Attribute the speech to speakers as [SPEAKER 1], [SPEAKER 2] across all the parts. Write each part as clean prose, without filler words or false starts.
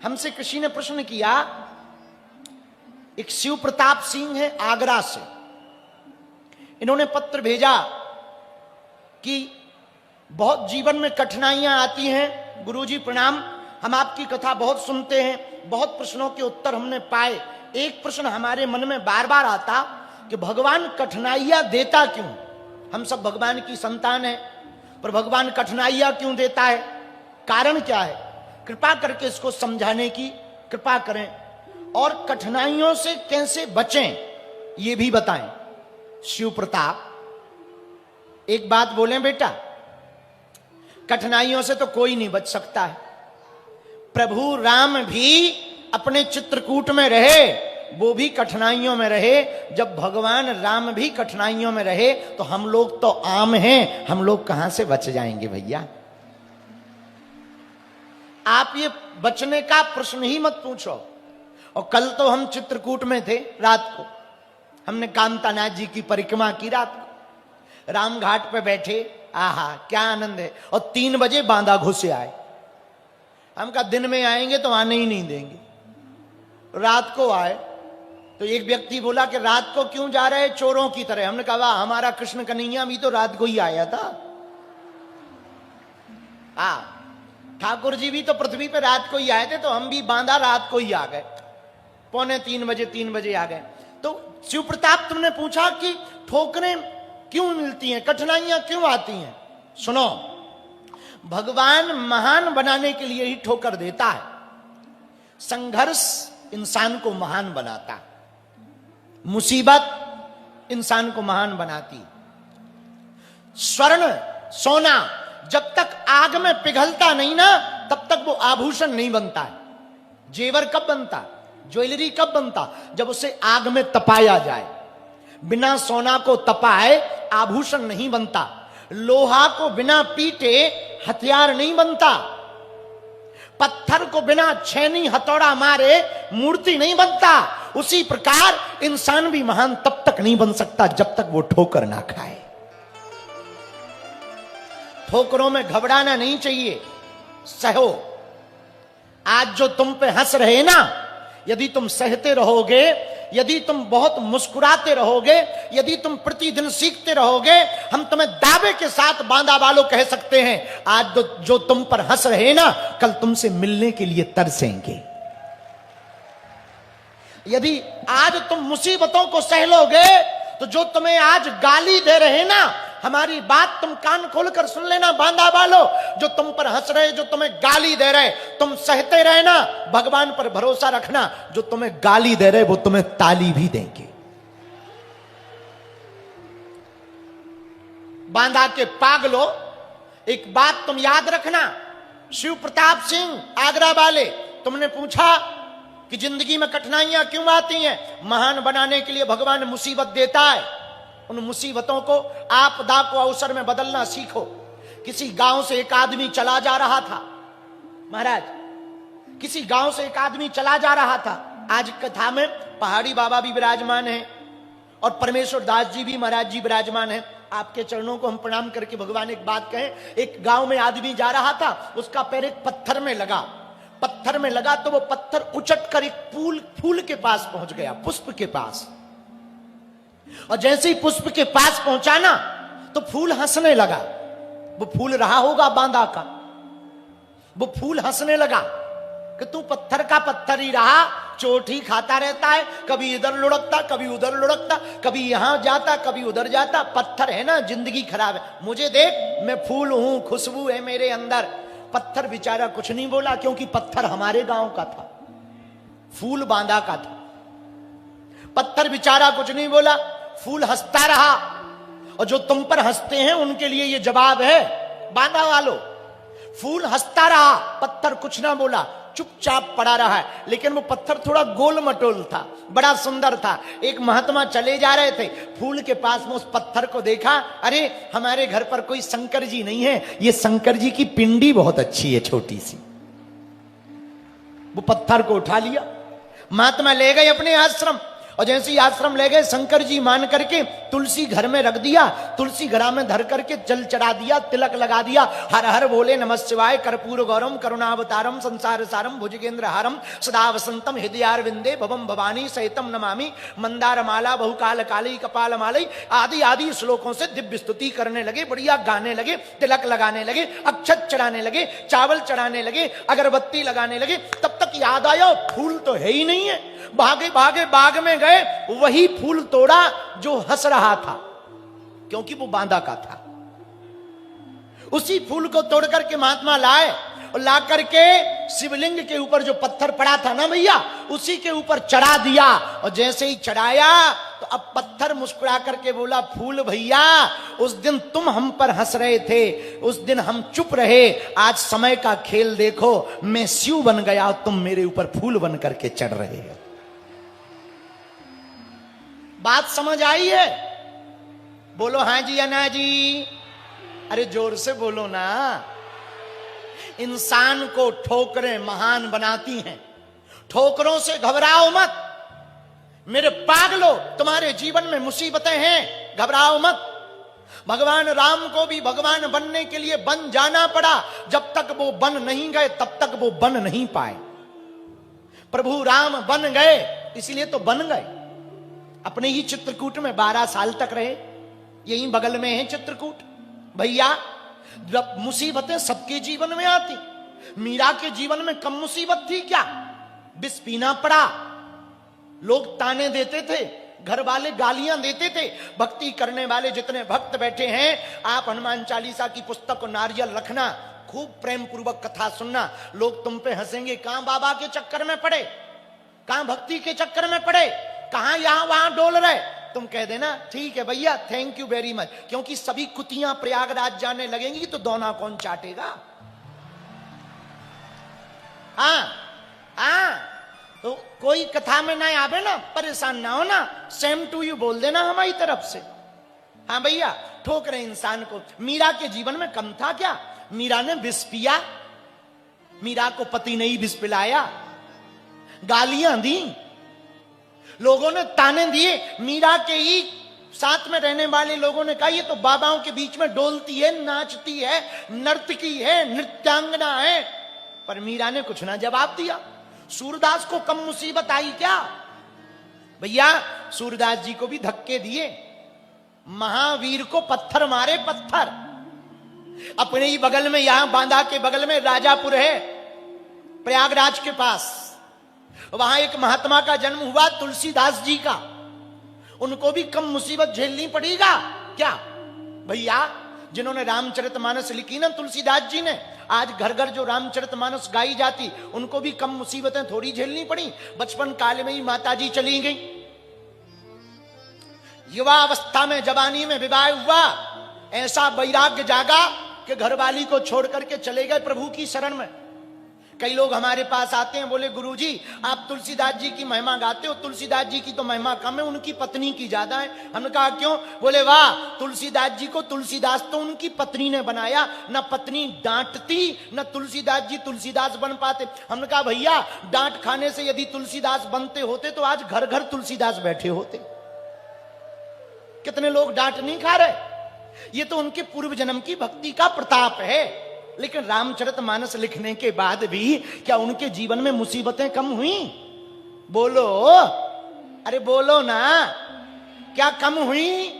[SPEAKER 1] हमसे किसी ने प्रश्न किया, एक शिव प्रताप सिंह है आगरा से, इन्होंने पत्र भेजा कि बहुत जीवन में कठिनाइयां आती हैं, गुरुजी प्रणाम, हम आपकी कथा बहुत सुनते हैं, बहुत प्रश्नों के उत्तर हमने पाए। एक प्रश्न हमारे मन में बार बार आता कि भगवान कठिनाइयां देता क्यों? हम सब भगवान की संतान है, पर भगवान कठिनाइयां क्यों देता है? कारण क्या है? कृपा करके इसको समझाने की कृपा करें और कठिनाइयों से कैसे बचें ये भी बताएं। शिव प्रताप, एक बात बोलें बेटा, कठिनाइयों से तो कोई नहीं बच सकता है। प्रभु राम भी अपने चित्रकूट में रहे, वो भी कठिनाइयों में रहे। जब भगवान राम भी कठिनाइयों में रहे तो हम लोग तो आम हैं, हम लोग कहां से बच जाएंगे भैया? आप ये बचने का प्रश्न ही मत पूछो। और कल तो हम चित्रकूट में थे, रात को हमने कामतानाथ जी की परिक्रमा की, रात को राम घाट पे बैठे, आहा क्या आनंद है। और 3 बजे बांदा घुसे आए। हम कहा दिन में आएंगे तो आने ही नहीं देंगे, रात को आए। तो एक व्यक्ति बोला कि रात को क्यों जा रहे चोरों की तरह? हमने कहा वाह, हमारा कृष्ण कन्हैया भी तो रात को ही आया था। ठाकुर जी भी तो पृथ्वी पे रात को ही आए थे, तो हम भी बांदा रात को ही आ गए, पौने 3 बजे आ गए। तो शिव प्रताप, तुमने पूछा कि ठोकरें क्यों मिलती हैं, कठिनाइयां क्यों आती हैं? सुनो, भगवान महान बनाने के लिए ही ठोकर देता है। संघर्ष इंसान को महान बनाता, मुसीबत इंसान को महान बनाती। स्वर्ण सोना जब तक आग में पिघलता नहीं ना, तब तक वो आभूषण नहीं बनता है। जेवर कब बनता, ज्वेलरी कब बनता? जब उसे आग में तपाया जाए। बिना सोना को तपाए आभूषण नहीं बनता। लोहा को बिना पीटे हथियार नहीं बनता। पत्थर को बिना छेनी हथौड़ा मारे मूर्ति नहीं बनता। उसी प्रकार इंसान भी महान तब तक नहीं बन सकता जब तक वो ठोकर ना खाए। ठोकरों में घबराना नहीं चाहिए, सहो। आज जो तुम पे हंस रहे ना, यदि तुम सहते रहोगे, यदि तुम बहुत मुस्कुराते रहोगे, यदि तुम प्रतिदिन सीखते रहोगे, हम तुम्हें दावे के साथ बांदा वालों कह सकते हैं, आज जो तुम पर हंस रहे ना, कल तुमसे मिलने के लिए तरसेंगे। यदि आज तुम मुसीबतों को सह लोगे, तो जो तुम्हें आज गाली दे रहे ना, हमारी बात तुम कान खोलकर सुन लेना बांदा वालों, जो तुम पर हंस रहे, जो तुम्हें गाली दे रहे, तुम सहते रहना, भगवान पर भरोसा रखना, जो तुम्हें गाली दे रहे वो तुम्हें ताली भी देंगे। बांदा के पागलों, एक बात तुम याद रखना, शिव प्रताप सिंह आगरा वाले, तुमने पूछा कि जिंदगी में कठिनाइयां क्यों आती हैं? महान बनाने के लिए भगवान मुसीबत देता है। उन मुसीबतों को, आपदा को अवसर में बदलना सीखो। किसी गांव से एक आदमी चला जा रहा था, महाराज, किसी गांव से एक आदमी चला जा रहा था। आज कथा में पहाड़ी बाबा भी विराजमान हैं और परमेश्वर दास जी भी महाराज जी विराजमान हैं। आपके चरणों को हम प्रणाम करके भगवान एक बात कहें। एक गांव में आदमी जा रहा था, उसका पैर एक पत्थर में लगा। पत्थर में लगा तो वो पत्थर उचट कर एक फूल के पास पहुंच गया, पुष्प के पास। और जैसे ही पुष्प के पास पहुंचा ना, तो फूल हंसने लगा। वो फूल रहा होगा बांदा का, वो फूल हंसने लगा कि तू पत्थर का पत्थर ही रहा, चोट ही खाता रहता है, कभी इधर लुढ़कता, कभी उधर लुढ़कता, कभी यहां जाता, कभी उधर जाता। पत्थर है ना, जिंदगी खराब है, मुझे देख, मैं फूल हूं, खुशबू है मेरे अंदर। पत्थर बेचारा कुछ नहीं बोला, क्योंकि पत्थर हमारे गांव का था, फूल बांदा का था। पत्थर बेचारा कुछ नहीं बोला, फूल हंसता रहा। और जो तुम पर हंसते हैं उनके लिए ये जवाब है, बांदा वालों, फूल हंसता रहा, पत्थर कुछ ना बोला, चुपचाप पड़ा रहा है। लेकिन वो पत्थर थोड़ा गोल मटोल था, बड़ा सुंदर था। एक महात्मा चले जा रहे थे, फूल के पास में उस पत्थर को देखा, अरे हमारे घर पर कोई शंकर जी नहीं है, ये शंकर जी की पिंडी बहुत अच्छी है, छोटी सी। वो पत्थर को उठा लिया, महात्मा ले गए अपने आश्रम और जैसे ही आश्रम ले गए, शंकर जी मान करके तुलसी घर में रख दिया, तुलसी घड़ा में धर करके जल चढ़ा दिया, तिलक लगा दिया, हर हर बोले नमः शिवाय, कर्पूर गौरम करुणावतारम संसार सारम भुजगेंद्र हारम सदा वसंतम हृदयारविंदे भवम भवानी सहितम नमामि मंदार माला बहुकाल काली कपाल मालई आदि आदि श्लोकों से दिव्य स्तुति करने लगे, बढ़िया गाने लगे, तिलक लगाने लगे, अक्षत चढ़ाने लगे, चावल चढ़ाने लगे, अगरबत्ती लगाने लगे। तब तक याद आया फूल तो है ही नहीं है। भागे भागे बाग में गए, वही फूल तोड़ा जो हंस रहा था, क्योंकि वो बांदा का था। उसी फूल को तोड़ करके महात्मा लाए और ला करके शिवलिंग के ऊपर जो पत्थर पड़ा था ना भैया, उसी के ऊपर चढ़ा दिया। और जैसे ही चढ़ाया तो अब पत्थर मुस्कुरा करके बोला, फूल भैया उस दिन तुम हम पर हंस रहे थे, उस दिन हम चुप रहे, आज समय का खेल देखो, मैं शिव बन गया, तुम मेरे ऊपर फूल बन करके चढ़ रहे हो। बात समझ आई है? बोलो हां जी या ना जी? अरे जोर से बोलो ना। इंसान को ठोकरें महान बनाती हैं, ठोकरों से घबराओ मत मेरे पागलो, तुम्हारे जीवन में मुसीबतें हैं, घबराओ मत। भगवान राम को भी भगवान बनने के लिए बन जाना पड़ा, जब तक वो बन नहीं गए तब तक वो बन नहीं पाए। प्रभु राम बन गए इसलिए तो बन गए। अपने ही चित्रकूट में 12 साल तक रहे, यही बगल में है चित्रकूट। भैया जब मुसीबतें सबके जीवन में आती, मीरा के जीवन में कम मुसीबत थी क्या? विष पीना पड़ा, लोग ताने देते थे, घर वाले गालियां देते थे। भक्ति करने वाले जितने भक्त बैठे हैं, आप हनुमान चालीसा की पुस्तक को नारियल रखना, खूब प्रेम पूर्वक कथा सुनना, लोग तुम पे हंसेंगे। कहां बाबा के चक्कर में पड़े, कहां भक्ति के चक्कर में पड़े, कहां यहां वहां डोल रहे। तुम कह देना ठीक है भैया, थैंक यू वेरी मच, क्योंकि सभी कुतियां प्रयागराज जाने लगेंगी तो दोना कौन चाटेगा? हाँ, तो कोई कथा में ना आवे ना, परेशान ना हो ना, सेम टू यू बोल देना हमारी तरफ से। हाँ भैया, ठोक रहे इंसान को। मीरा के जीवन में कम था क्या? मीरा ने विष पिया, मीरा को पति ने ही विष पिलाया, गालियां दी, लोगों ने ताने दिए। मीरा के ही साथ में रहने वाले लोगों ने कहा ये तो बाबाओं के बीच में डोलती है, नाचती है, नर्तकी है, नृत्यांगना है। पर मीरा ने कुछ ना जवाब दिया। सूरदास को कम मुसीबत आई क्या? भैया सूरदास जी को भी धक्के दिए, महावीर को पत्थर मारे, पत्थर। अपने ही बगल में, यहां बांदा के बगल में राजापुर है, प्रयागराज के पास, वहां एक महात्मा का जन्म हुआ, तुलसीदास जी का। उनको भी कम मुसीबत झेलनी पड़ेगा क्या? भैया जिन्होंने रामचरितमानस लिखी ना तुलसीदास जी ने, आज घर घर जो रामचरितमानस गाई जाती, उनको भी कम मुसीबतें थोड़ी झेलनी पड़ी। बचपन काल में ही माताजी चली गई, युवा अवस्था में, जवानी में विवाह हुआ, ऐसा वैराग्य जागा कि घरवाली को छोड़ करके चले गए प्रभु की शरण में। कई लोग हमारे पास आते हैं, बोले गुरुजी आप तुलसीदास जी की महिमा गाते हो, तुलसीदास जी की तो महिमा कम है, उनकी पत्नी की ज्यादा है। हमने कहा क्यों? बोले वाह, तुलसीदास जी को तुलसीदास तो उनकी पत्नी ने बनाया, न पत्नी डांटती न तुलसीदास जी तुलसीदास बन पाते। हमने कहा भैया डांट खाने से यदि तुलसीदास बनते होते तो आज घर घर तुलसीदास बैठे होते। कितने लोग डांट नहीं खा रहे, ये तो उनके पूर्व जन्म की भक्ति का प्रताप है। लेकिन रामचरितमानस लिखने के बाद भी क्या उनके जीवन में मुसीबतें कम हुई? बोलो, अरे बोलो ना, क्या कम हुई?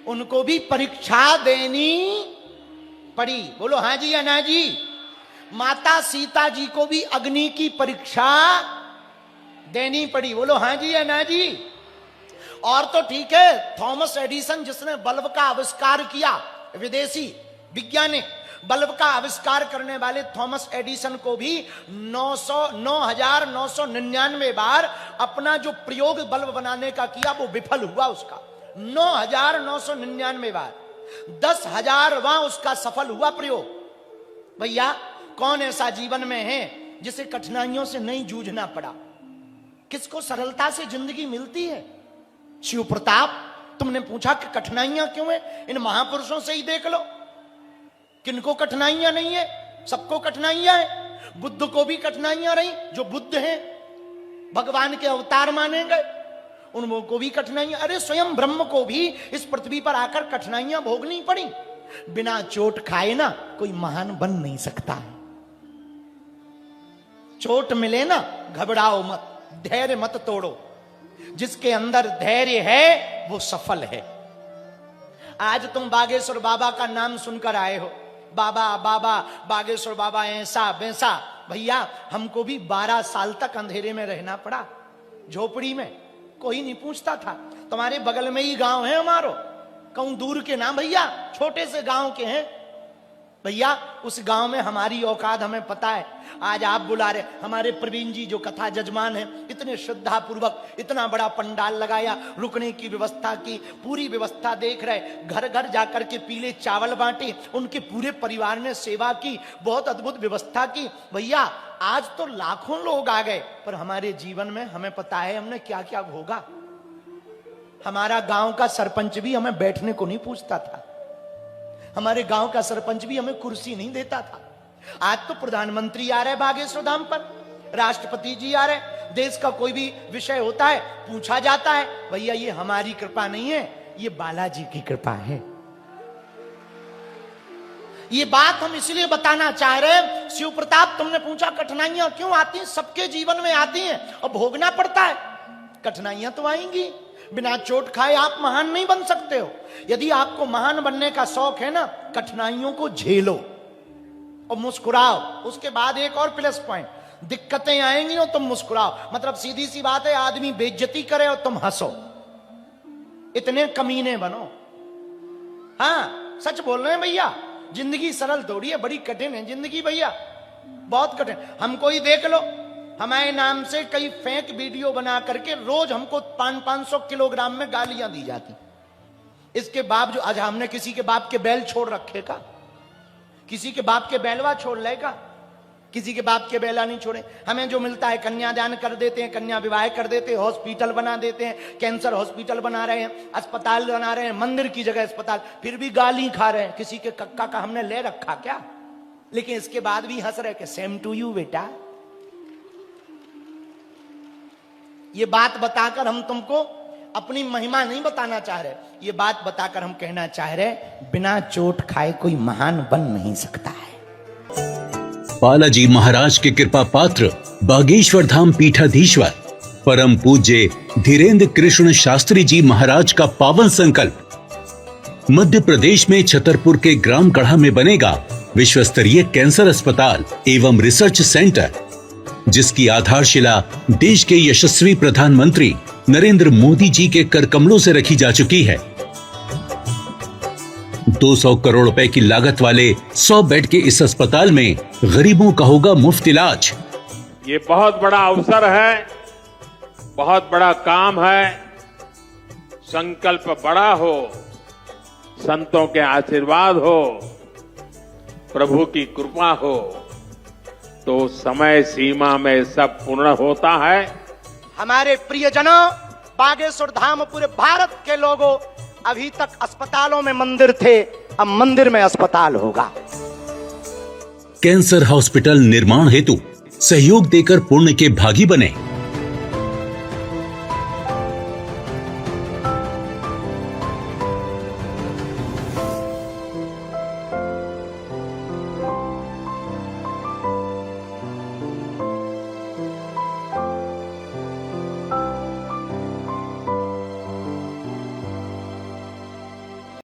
[SPEAKER 1] उनको भी परीक्षा देनी पड़ी। बोलो हाँ जी या ना जी? माता सीता जी को भी अग्नि की परीक्षा देनी पड़ी। बोलो हाँ जी या ना जी? और तो ठीक है, थॉमस एडिसन जिसने बल्ब का आविष्कार किया, विदेशी वैज्ञानिक, बल्ब का आविष्कार करने वाले थॉमस एडिसन को भी 9,999 बार अपना जो प्रयोग बल्ब बनाने का किया वो विफल हुआ उसका। 9,999 बार, 10,000वां उसका सफल हुआ प्रयोग। भैया कौन ऐसा जीवन में है जिसे कठिनाइयों से नहीं जूझना पड़ा? किसको सरलता से जिंदगी मिलती है? शिव प्रताप, तुमने पूछा कि कठिनाइयां क्यों है? इन महापुरुषों से ही देख लो, किनको कठिनाइयां नहीं है? सबको कठिनाइयां है। बुद्ध को भी कठिनाइयां रही, जो बुद्ध हैं, भगवान के अवतार माने गए, उन लोगों को भी कठिनाइयां, अरे स्वयं ब्रह्म को भी इस पृथ्वी पर आकर कठिनाइयां भोगनी पड़ी। बिना चोट खाए ना कोई महान बन नहीं सकता है। चोट मिले ना घबराओ मत, धैर्य मत तोड़ो। जिसके अंदर धैर्य है वो सफल है। आज तुम बागेश्वर बाबा का नाम सुनकर आए हो, बाबा बाबा बागेश्वर बाबा ऐसा वैसा। भैया हमको भी 12 साल तक अंधेरे में रहना पड़ा, झोपड़ी में, कोई नहीं पूछता था। तुम्हारे बगल में ही गांव है हमारो, कहूं दूर के ना भैया, छोटे से गांव के हैं भैया। उस गांव में हमारी औकात हमें पता है। आज आप बुला रहे, हमारे प्रवीण जी जो कथा जजमान हैं, इतने श्रद्धा पूर्वक इतना बड़ा पंडाल लगाया, रुकने की व्यवस्था की, पूरी व्यवस्था देख रहे, घर घर जाकर के पीले चावल बांटे, उनके पूरे परिवार ने सेवा की, बहुत अद्भुत व्यवस्था की। भैया आज तो लाखों लोग आ गए, पर हमारे जीवन में हमें पता है हमने क्या क्या भोगा। हमारा गांव का सरपंच भी हमें बैठने को नहीं पूछता था, हमारे गांव का सरपंच भी हमें कुर्सी नहीं देता था। आज तो प्रधानमंत्री आ रहे बागेश्वर धाम पर, राष्ट्रपति जी आ रहे, देश का कोई भी विषय होता है पूछा जाता है। भैया ये हमारी कृपा नहीं है, ये बालाजी की कृपा है। ये बात हम इसलिए बताना चाह रहे हैं। शिव प्रताप, तुमने पूछा कठिनाइयां क्यों आती हैं? सबके जीवन में आती हैं और भोगना पड़ता है। कठिनाइयां तो आएंगी, बिना चोट खाए आप महान नहीं बन सकते हो। यदि आपको महान बनने का शौक है ना, कठिनाइयों को झेलो और मुस्कुराओ। उसके बाद एक और प्लस पॉइंट, दिक्कतें आएंगी और तुम मुस्कुराओ। मतलब सीधी सी बात है, आदमी बेइज्जती करे और तुम हंसो, इतने कमीने बनो। हाँ सच बोल रहे हैं भैया, जिंदगी सरल थोड़ी है, बड़ी कठिन है जिंदगी भैया, बहुत कठिन। हमको ही देख लो, हमारे नाम से कई फेक वीडियो बना करके रोज हमको 500 किलोग्राम में गालियां दी जाती। इसके बावजूद आज हमने किसी के बाप के बैल छोड़ रखे का? किसी के बाप के बैलवा छोड़ लेगा? किसी के बाप के बैला नहीं छोड़े। हमें जो मिलता है कन्यादान कर देते हैं, कन्या विवाह कर देते हैं, हॉस्पिटल बना देते हैं, कैंसर हॉस्पिटल बना रहे हैं, अस्पताल बना रहे हैं, मंदिर की जगह अस्पताल, फिर भी गाली खा रहे हैं। किसी के कक्का का हमने ले रखा क्या? लेकिन इसके बाद भी हंस रहे कि सेम टू यू बेटा। ये बात बताकर हम तुमको अपनी महिमा नहीं बताना चाह रहे, ये बात बताकर हम कहना चाह रहे, बिना चोट खाए कोई महान बन नहीं सकता है।
[SPEAKER 2] बालाजी महाराज के कृपा पात्र बागेश्वर धाम पीठाधीश्वर परम पूज्य धीरेन्द्र कृष्ण शास्त्री जी महाराज का पावन संकल्प। मध्य प्रदेश में छतरपुर के ग्राम गढ़ा में बनेगा विश्व स्तरीय कैंसर अस्पताल एवं रिसर्च सेंटर, जिसकी आधारशिला देश के यशस्वी प्रधानमंत्री नरेंद्र मोदी जी के कर कमलों से रखी जा चुकी है। 200 करोड़ रुपए की लागत वाले 100 बेड के इस अस्पताल में गरीबों का होगा मुफ्त इलाज।
[SPEAKER 3] ये बहुत बड़ा अवसर है, बहुत बड़ा काम है। संकल्प बड़ा हो, संतों के आशीर्वाद हो, प्रभु की कृपा हो, तो समय सीमा में सब पूर्ण होता है।
[SPEAKER 1] हमारे प्रियजनों, बागेश्वर धाम पूरे भारत के लोगों, अभी तक अस्पतालों में मंदिर थे, अब मंदिर में अस्पताल होगा।
[SPEAKER 2] कैंसर हॉस्पिटल निर्माण हेतु सहयोग देकर पुण्य के भागी बने।